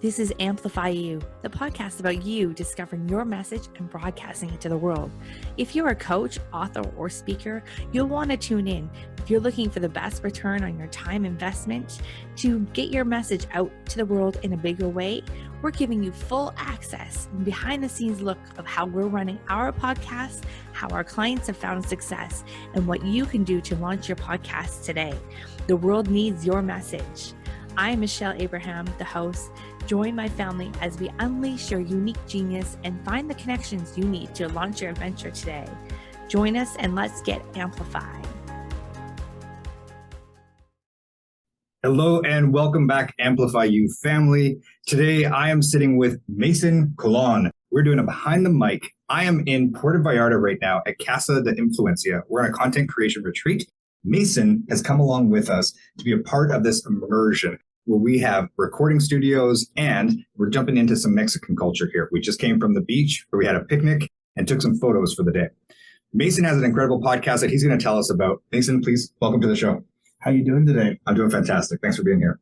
This is Amplify You, the podcast about you discovering your message and broadcasting it to the world. If you're a coach, author, or speaker, you'll want to tune in. If you're looking for the best return on your time investment to get your message out to the world in a bigger way, we're giving you full access and behind the scenes look of how we're running our podcast, how our clients have found success, and what you can do to launch your podcast today. The world needs your message. I'm Michelle Abraham, the host. Join my family as we unleash your unique genius and find the connections you need to launch your adventure today. Join us and let's get amplified. Hello and welcome back, Amplify You family. Today I am sitting with Maison Collawn. We're doing a behind the mic. I am in Puerto Vallarta right now at Casa de Influencia. We're on a content creation retreat. Maison has come along with us to be a part of this immersion where we have recording studios and we're jumping into some Mexican culture here. We just came from the beach where we had a picnic and took some photos for the day. Maison has an incredible podcast that he's going to tell us about. Maison, please welcome to the show. How you doing today? I'm doing fantastic. Thanks for being here.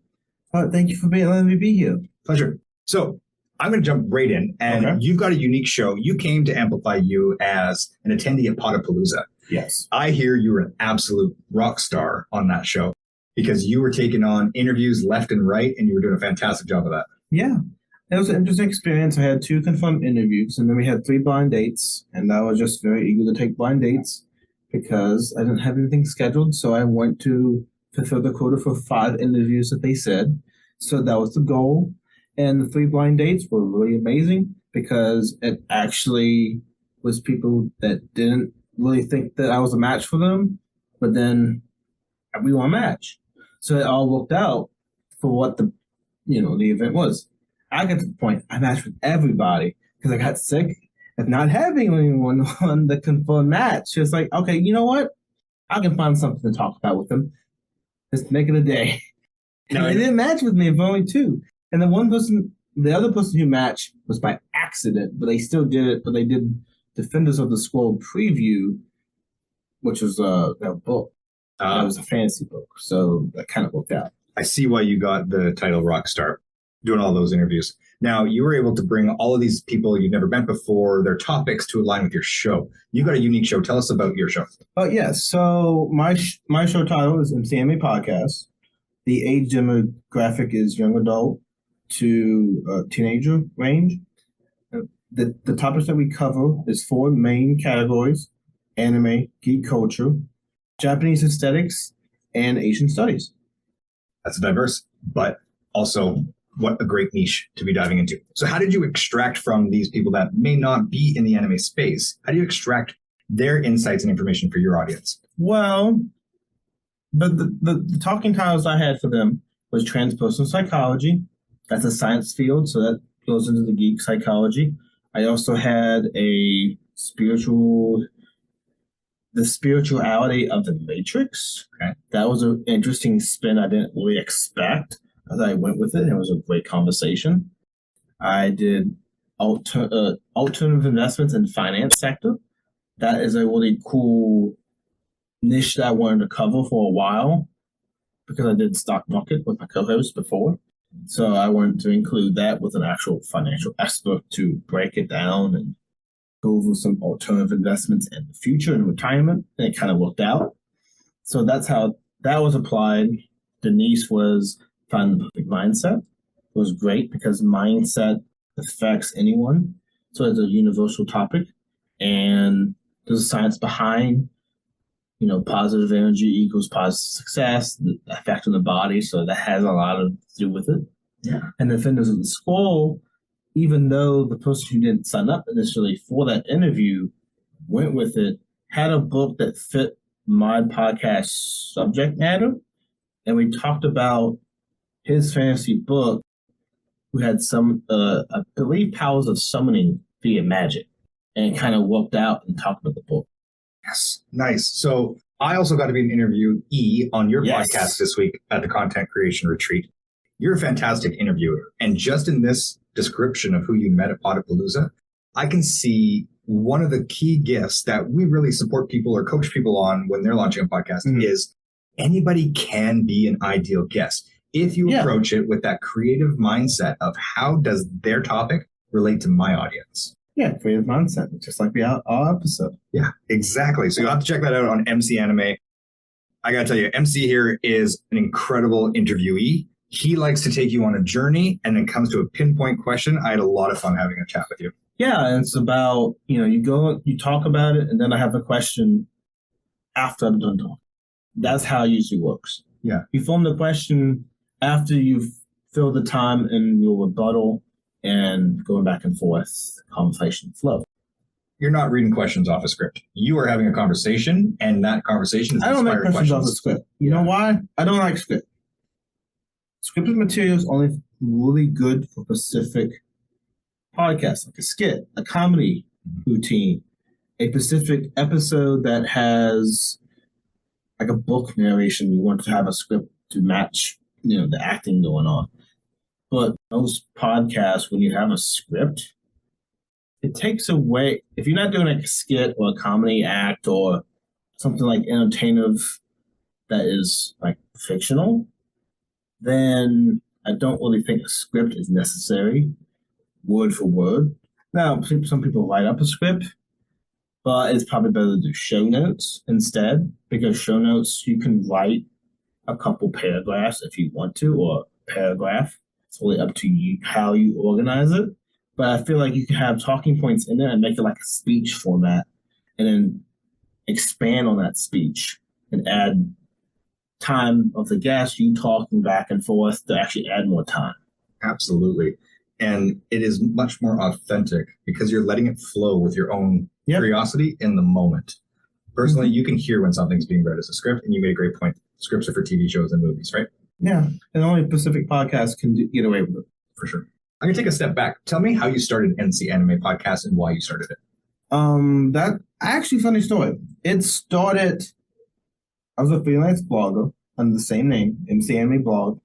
Thank you for letting me be here. Pleasure. So I'm going to jump right in. And You've got a unique show. You came to Amplify You as an attendee at Podapalooza. Yes. I hear you were an absolute rock star on that show because you were taking on interviews left and right, and you were doing a fantastic job of that. Yeah. It was an interesting experience. I had 2 confirmed interviews, and then we had 3 blind dates, and I was just very eager to take blind dates because I didn't have anything scheduled, so I went to fulfill the quota for 5 interviews that they said. So that was the goal. And the 3 blind dates were really amazing because it actually was people that didn't really think that I was a match for them, but then we were a match. So it all worked out for what the event was. I got to the point I matched with everybody because I got sick of not having anyone on the confirmed match. It's like, okay, you know what? I can find something to talk about with them. Just make it a day. No, they didn't match with me for only 2. And the other person who matched was by accident, but they still did it. But they did Defenders of the Scroll preview, which was that book. That was a fantasy book. So that kind of worked out. I see why you got the title Rockstar, doing all those interviews. Now, you were able to bring all of these people you've never met before, their topics to align with your show. You got a unique show. Tell us about your show. Yes. So my show title is MCMA Podcast. The age demographic is young adult to teenager range. The topics that we cover is 4 main categories: anime, geek culture, Japanese aesthetics, and Asian studies. That's diverse, but also what a great niche to be diving into. So how did you extract from these people that may not be in the anime space? How do you extract their insights and information for your audience? Well, the talking titles I had for them was transpersonal psychology. That's a science field, so that goes into the geek psychology. I also had the spirituality of the Matrix. Okay. That was an interesting spin I didn't really expect as I went with it. It was a great conversation. I did alternative investments in finance sector. That is a really cool niche that I wanted to cover for a while because I did stock market with my co-host before. So I wanted to include that with an actual financial expert to break it down and go over some alternative investments in the future and retirement. And it kind of worked out. So that's how that was applied. Denise was finding the perfect mindset. It was great because mindset affects anyone. So it's a universal topic. And there's science behind positive energy equals positive success, the effect on the body. So that has a lot to do with it. Yeah. And Defenders of the Scroll, even though the person who didn't sign up initially for that interview went with it, had a book that fit my podcast subject matter. And we talked about his fantasy book, who had some, I believe, powers of summoning via magic. And kind of worked out and talked about the book. Yes. Nice. So I also got to be an interviewee on your podcast this week at the Content Creation Retreat. You're a fantastic interviewer. And just in this description of who you met at Podapalooza, I can see one of the key gifts that we really support people or coach people on when they're launching a podcast is anybody can be an ideal guest. if you Yeah. approach it with that creative mindset of how does their topic relate to my audience. Yeah, creative mindset, just like our episode. Yeah, exactly. So you'll have to check that out on MC Anime. I got to tell you, MC here is an incredible interviewee. He likes to take you on a journey and then comes to a pinpoint question. I had a lot of fun having a chat with you. Yeah, and it's about, you go, you talk about it, and then I have a question after I'm done talking. That's how it usually works. Yeah. You form the question after you've filled the time in your rebuttal and going back and forth, conversation flow. You're not reading questions off a script. You are having a conversation, and that conversation is I don't make inspired questions off questions. the script. You know why? I don't like script. Scripted material is only really good for specific podcasts, like a skit, a comedy routine, a specific episode that has like a book narration. You want to have a script to match, the acting going on. But most podcasts, when you have a script, it takes away, if you're not doing like a skit or a comedy act or something like entertainment that is like fictional, then I don't really think a script is necessary, word for word. Now, some people write up a script, but it's probably better to do show notes instead, because show notes, you can write a couple paragraphs if you want to, or a paragraph. It's really up to you how you organize it. But I feel like you can have talking points in there and make it like a speech format, and then expand on that speech and add time of the guest, you talking back and forth to actually add more time. Absolutely. And it is much more authentic because you're letting it flow with your own curiosity in the moment. Personally, you can hear when something's being read as a script, and you made a great point. Scripts are for TV shows and movies, right? Yeah. And only Pacific podcasts can get away with it. For sure. I'm going to take a step back. Tell me how you started NC Anime Podcast and why you started it. That actually funny story. It started, I was a freelance blogger under the same name, MC Anime Blog.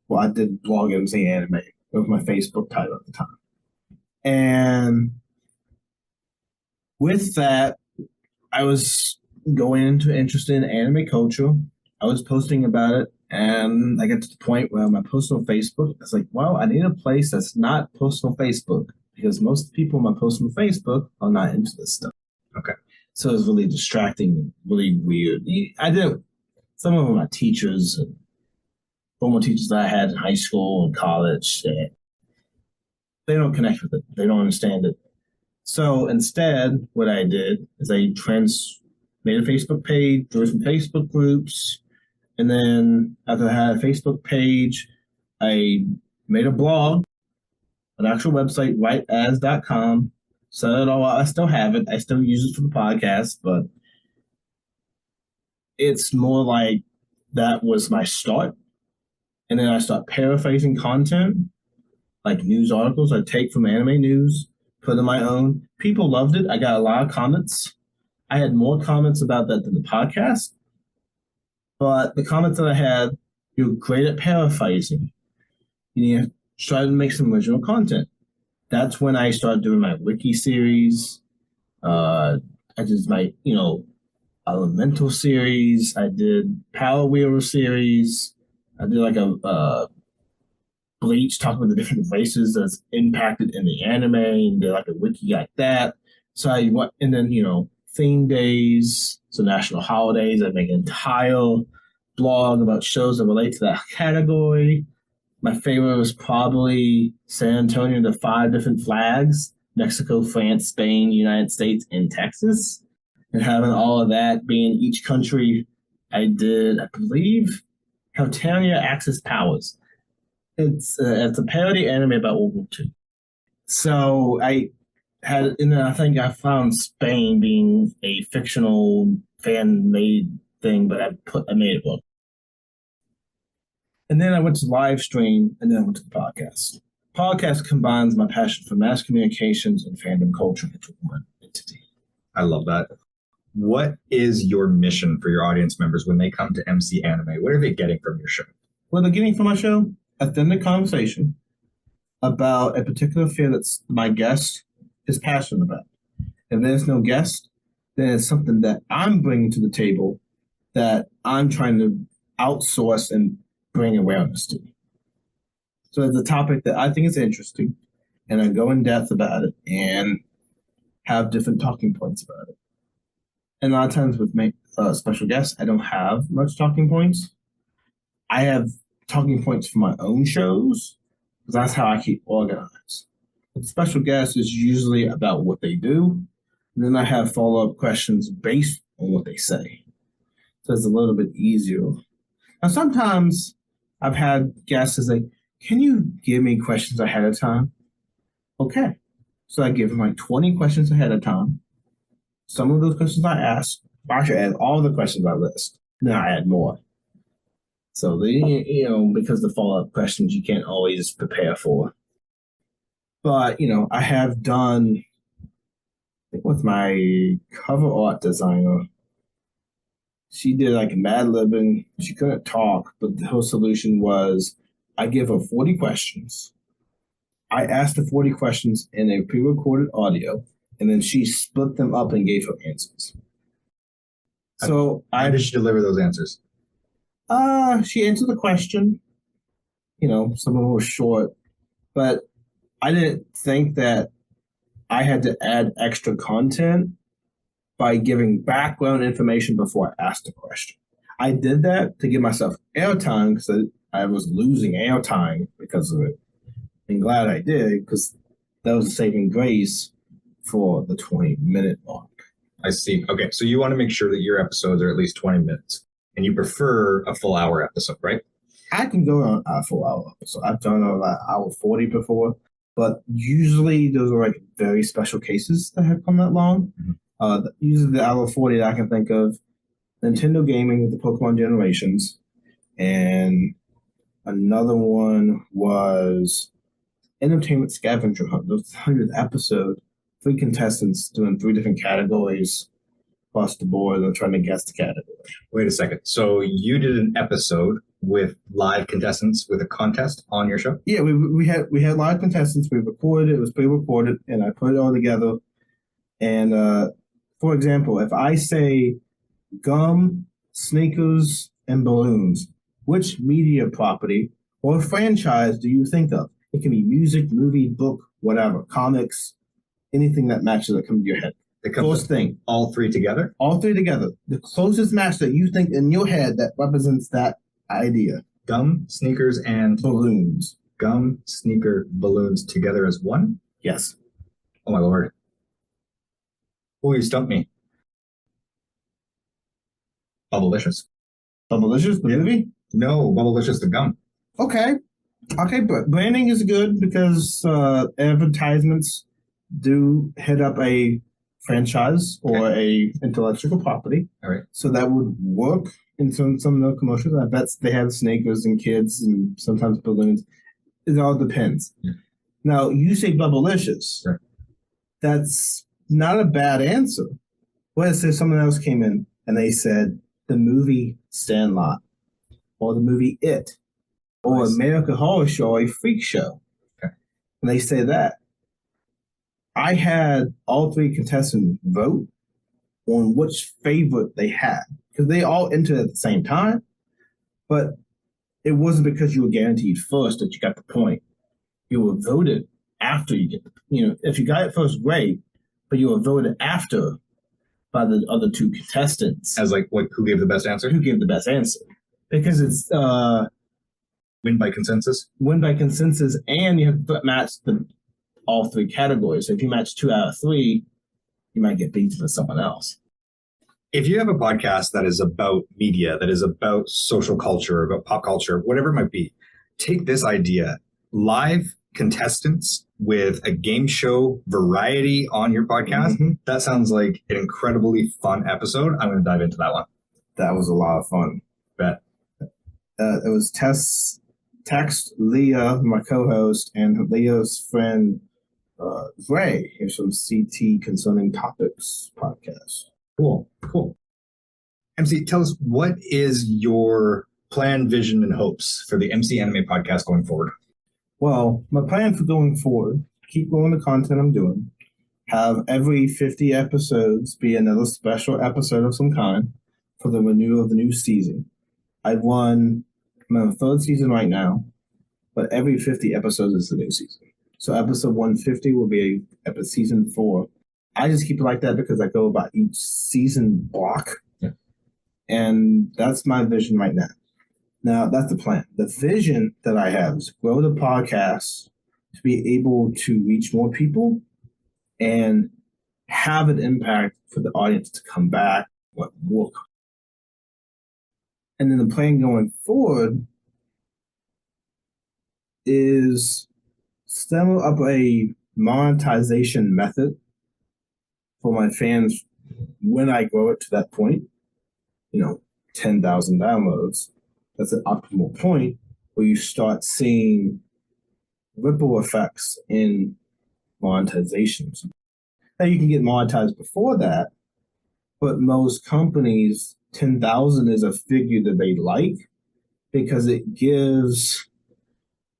Well, I did blog MC Anime. It was my Facebook title at the time. And with that, I was going into interest in anime culture. I was posting about it, and I got to the point where my post on Facebook, I was like, well, I need a place that's not post on Facebook, because most people my post on Facebook are not into this stuff. Okay. So it was really distracting, really weird. I did some of them are teachers and former teachers that I had in high school and college. They don't connect with it. They don't understand it. So instead, what I did is I made a Facebook page, drew some Facebook groups, and then after I had a Facebook page, I made a blog, an actual website, writeas.com. Set it all out. I still have it. I still use it for the podcast, but it's more like that was my start. And then I start paraphrasing content, like news articles I take from anime news, put in my own. People loved it. I got a lot of comments. I had more comments about that than the podcast. But the comments that I had, you're great at paraphrasing. You need to try to make some original content. That's when I started doing my wiki series. I did my, Elemental series. I did Power Wheel series. I did like a Bleach, talking about the different races that's impacted in the anime, and did like a wiki like that. So I went, and then, theme days, so national holidays. I make an entire blog about shows that relate to that category. My favorite was probably San Antonio, the 5 different flags: Mexico, France, Spain, United States, and Texas. And having all of that being each country, I did, I believe, how Tanya access powers. It's a parody anime about World War II. So I had, and then I think I found Spain being a fictional fan-made thing, but I made it work. And then I went to live stream, and then I went to the podcast. Podcast combines my passion for mass communications and fandom culture into one entity. I love that. What is your mission for your audience members when they come to MC Anime? What are they getting from your show? What they're getting from my show? Authentic conversation about a particular field that my guest is passionate about. If there's no guest, then it's something that I'm bringing to the table that I'm trying to outsource and bring awareness to. So it's a topic that I think is interesting, and I go in depth about it and have different talking points about it. And a lot of times with special guests, I don't have much talking points. I have talking points for my own shows, because that's how I keep organized. With special guests is usually about what they do, and then I have follow-up questions based on what they say. So it's a little bit easier. Now, sometimes I've had guests say, can you give me questions ahead of time? Okay. So I give them like 20 questions ahead of time. Some of those questions I ask, I should add all the questions I list. Then I add more. So, because the follow-up questions you can't always prepare for. But, I have done, I think with my cover art designer, she did like Mad Libbing. She couldn't talk, but the whole solution was I give her 40 questions. I asked the 40 questions in a pre-recorded audio, and then she split them up and gave her answers. So how did she deliver those answers? She answered the question. Some of them were short, but I didn't think that I had to add extra content by giving background information before I asked the question. I did that to give myself airtime because I was losing airtime because of it. I'm glad I did because that was a saving grace for the 20-minute mark. I see. Okay, so you want to make sure that your episodes are at least 20 minutes, and you prefer a full hour episode, right? I can go on a full hour episode. I've done about hour 40 before, but usually those are like very special cases that have come that long. Mm-hmm. Usually the hour 40 that I can think of, Nintendo gaming with the Pokemon generations, and another one was Entertainment Scavenger Hunt. That was the 100th episode. 3 contestants doing 3 different categories across the board and trying to guess the category. Wait a second. So you did an episode with live contestants with a contest on your show? Yeah, we had live contestants. We recorded it. It was pre-recorded, and I put it all together. And for example, if I say gum, sneakers, and balloons, which media property or franchise do you think of? It can be music, movie, book, whatever, comics, anything that matches that comes to your head. The closest thing. All 3 together? All 3 together. The closest match that you think in your head that represents that idea. Gum, sneakers, and balloons. Gum, sneaker, balloons together as one? Yes. Oh my lord. Oh, you stumped me. Bubblicious. Bubblicious, the movie? No, Bubblicious the gum. Okay, but branding is good because advertisements do hit up a franchise or a intellectual property. All right. So that would work in some of the commercials. I bet they have sneakers and kids and sometimes balloons. It all depends. Yeah. Now, you say Bubblicious. Right. That's not a bad answer. What if someone else came in and they said the movie Sandlot or the movie It or American Horror Show, a freak show. Okay. And they say that. I had all 3 contestants vote on which favorite they had because they all entered at the same time, but it wasn't because you were guaranteed first that you got the point. You were voted after you get if you got it first, great, but you were voted after by the other 2 contestants. As like who gave the best answer? Who gave the best answer. Because it's win by consensus? Win by consensus, and you have to match all 3 categories. So if you match 2 out of 3, you might get beaten by someone else. If you have a podcast that is about media, that is about social culture, about pop culture, whatever it might be, take this idea, live contestants with a game show variety on your podcast. Mm-hmm. That sounds like an incredibly fun episode. I'm going to dive into that one. That was a lot of fun. Bet. It was Text Leah, my co-host, and Leah's friend Ray. He's from CT Concerning Topics podcast. Cool. MC, tell us, what is your plan, vision, and hopes for the MC Anime podcast going forward? Well, my plan for going forward, keep going the content I'm doing, have every 50 episodes be another special episode of some kind for the renewal of the new season. I'm on the 3rd season right now, but every 50 episodes is the new season. So episode 150 will be season 4. I just keep it like that because I go about each season block. Yeah. And that's my vision right now. Now, that's the plan. The vision that I have is to grow the podcast to be able to reach more people and have an impact for the audience to come back, what more. And then the plan going forward is stem up a monetization method for my fans when I grow it to that point, 10,000 downloads. That's an optimal point where you start seeing ripple effects in monetizations. Now you can get monetized before that, but most companies, 10,000 is a figure that they like because it gives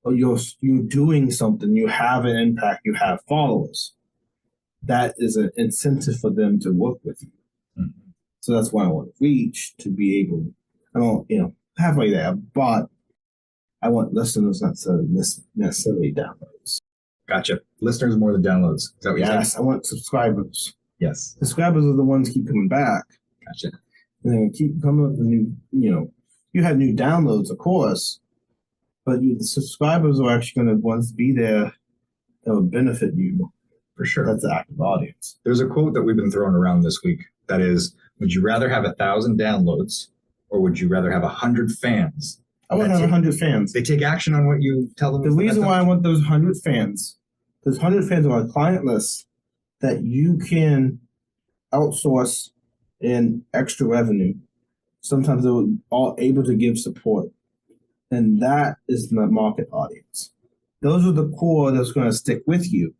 you're doing something, you have an impact, you have followers. That is an incentive for them to work with you. Mm-hmm. So that's why I want to reach to be able, I don't, halfway there, but I want listeners, not necessarily downloads. Gotcha. Listeners more than downloads. Is that what you said? Yes, I want subscribers. Yes. Subscribers are the ones who keep coming back. Gotcha. And then keep coming up with new, you have new downloads, of course, but the subscribers are actually going to once be there that will benefit you. For sure. That's the active audience. There's a quote that we've been throwing around this week that is, would you rather have 1,000 downloads or would you rather have 100 fans? I want to have 100 fans. They take action on what you tell them. The reason why I want those 100 fans, those 100 fans are a client list that you can outsource in extra revenue. Sometimes they're all able to give support. And that is the market audience. Those are the core that's going to stick with you.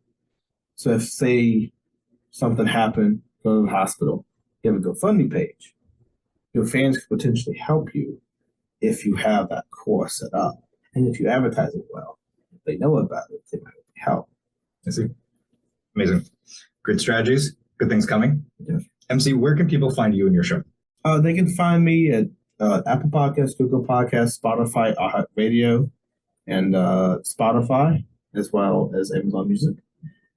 So if, say, something happened, go to the hospital, you have a GoFundMe page, your fans could potentially help you if you have that core set up. And if you advertise it well, if they know about it, they might help. I see. Amazing. Great strategies. Good things coming. Yeah. MC, where can people find you and your show? They can find me at Apple Podcasts, Google Podcasts, Spotify, iHeartRadio, and Spotify, as well as Amazon Music.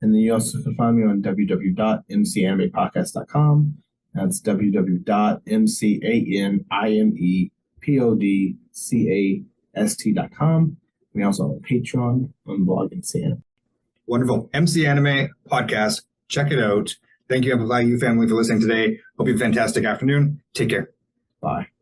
And then you also can find me on www.mcanimepodcast.com. That's www.mcanimepodcast.com. We also have a Patreon on blog and CN. Wonderful. MC Anime Podcast. Check it out. Thank you, Amplify You family, for listening today. Hope you have a fantastic afternoon. Take care. Bye.